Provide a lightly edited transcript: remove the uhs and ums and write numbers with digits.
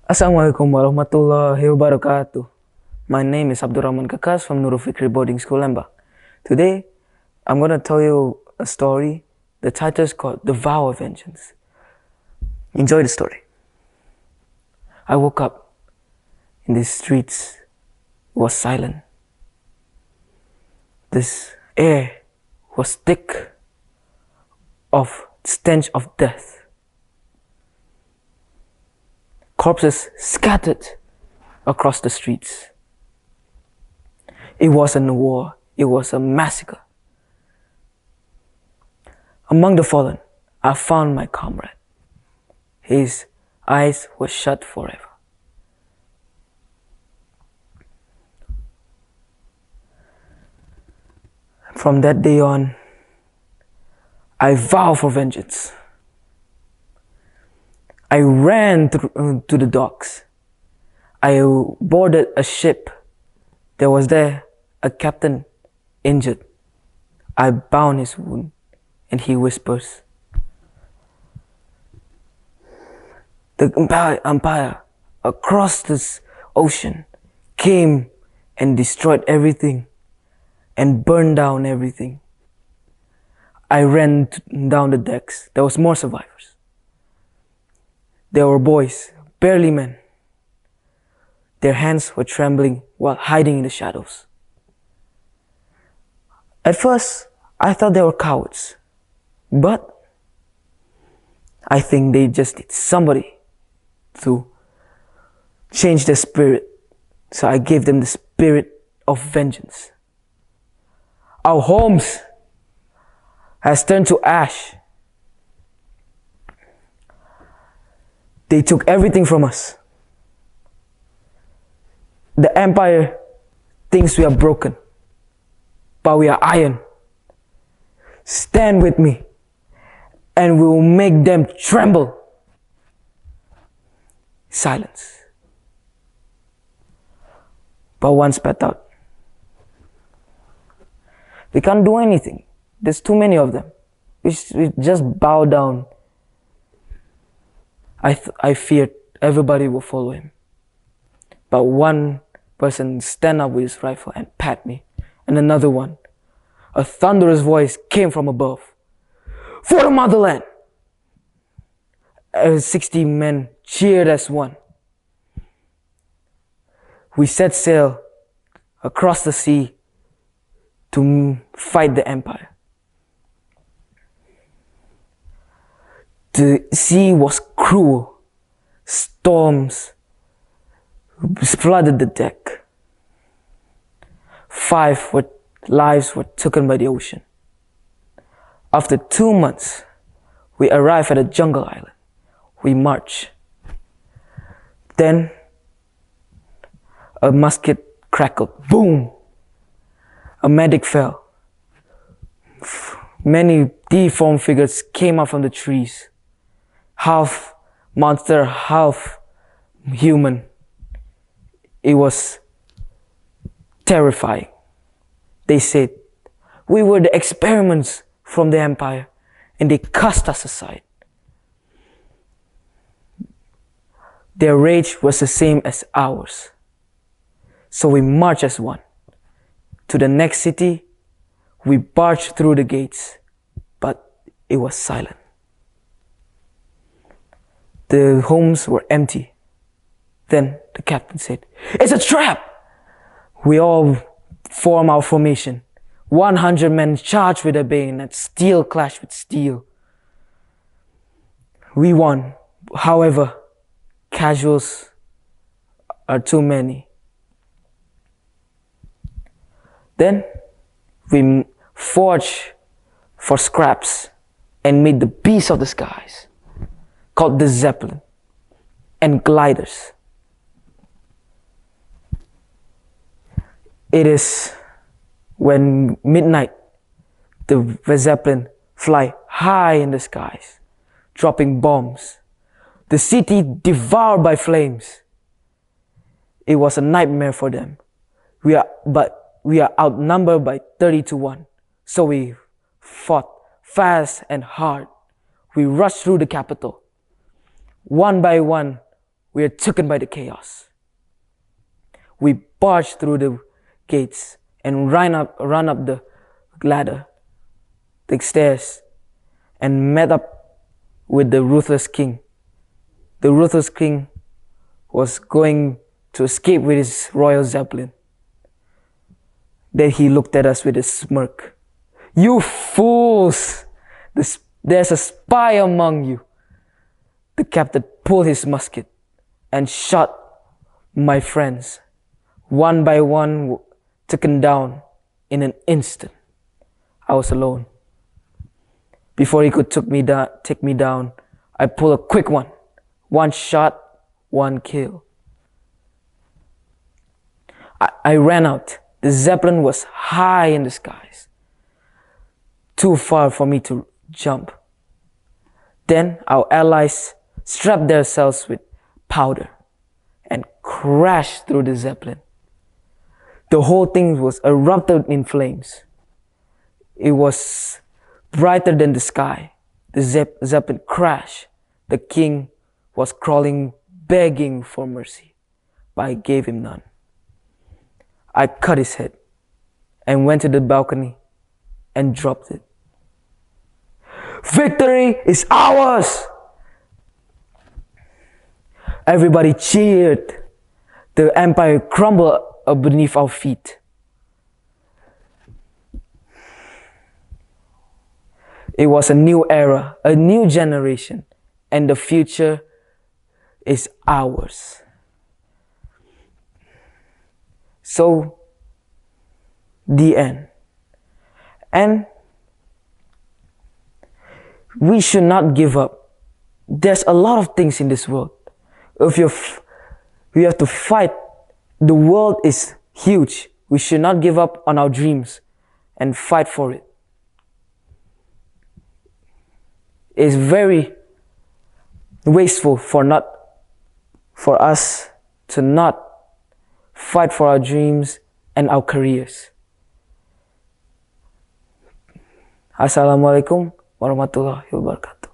Assalamualaikum warahmatullahi wabarakatuh. My name is Abdurrahman Kekas from Nurul Fikri Boarding School, Lomba. Today, I'm going to tell you a story. The title is called The Vow of Vengeance. Enjoy the story. I woke up in the streets. It was silent. This air was thick of stench of death. Corpses scattered across the streets. It wasn't a war, it was a massacre. Among the fallen, I found my comrade. His eyes were shut forever. From that day on, I vow for vengeance. I ran to the docks. I boarded a ship. There was there a captain injured. I bound his wound, and he whispers, "The empire across this ocean came and destroyed everything and burned down everything." I ran down the decks. There was more survivors. They were boys, barely men. Their hands were trembling while hiding in the shadows. At first, I thought they were cowards, but I think they just need somebody to change their spirit. So I gave them the spirit of vengeance. Our homes has turned to ash. They took everything from us. The empire thinks we are broken, but we are iron. Stand with me, and we will make them tremble. Silence. But one spat out, "We can't do anything. There's too many of them. We just bow down." I feared everybody would follow him. But one person stand up with his rifle and pat me, and another one. A thunderous voice came from above. "For the motherland!" 60 men cheered as one. We set sail across the sea to fight the empire. The sea was cruel. Storms flooded the deck. 5 lives were taken by the ocean. After 2 months, we arrived at a jungle island. We marched. Then a musket crackled. Boom! A medic fell. Many deformed figures came out from the trees. Half monster, half human. It was terrifying. They said we were the experiments from the empire, and they cast us aside. Their rage was the same as ours. So we marched as one. To the next city, we barged through the gates, but it was silent. The homes were empty. Then the captain said, "It's a trap!" We all formed our formation. 100 men charged with their bayonets. Steel clashed with steel. We won. However, casualties are too many. Then we forged for scraps and made the beast of the skies, called the Zeppelin, and gliders. It is when midnight, the Zeppelin fly high in the skies, dropping bombs. The city devoured by flames. It was a nightmare for them. But we are outnumbered by 30 to 1. So we fought fast and hard. We rushed through the capital. One by one, we are taken by the chaos. We barged through the gates and run up the ladder, the stairs, and met up with the ruthless king. The ruthless king was going to escape with his royal zeppelin. Then he looked at us with a smirk. "You fools! There's a spy among you." The captain pulled his musket and shot my friends. One by one, taken down in an instant. I was alone. Before he could take me down, I pulled a quick one. One shot, one kill. I ran out. The zeppelin was high in the skies, too far for me to jump. Then our allies strapped themselves with powder and crashed through the zeppelin. The whole thing was erupted in flames. It was brighter than the sky. The zeppelin crashed. The king was crawling, begging for mercy, but I gave him none. I cut his head and went to the balcony and dropped it. "Victory is ours!" Everybody cheered. The empire crumbled beneath our feet. It was a new era, a new generation, and the future is ours. So, the end. And we should not give up. There's a lot of things in this world. If we have to fight, the world is huge. We should not give up on our dreams and fight for it. It's very wasteful for us to not fight for our dreams and our careers. Assalamualaikum warahmatullahi wabarakatuh.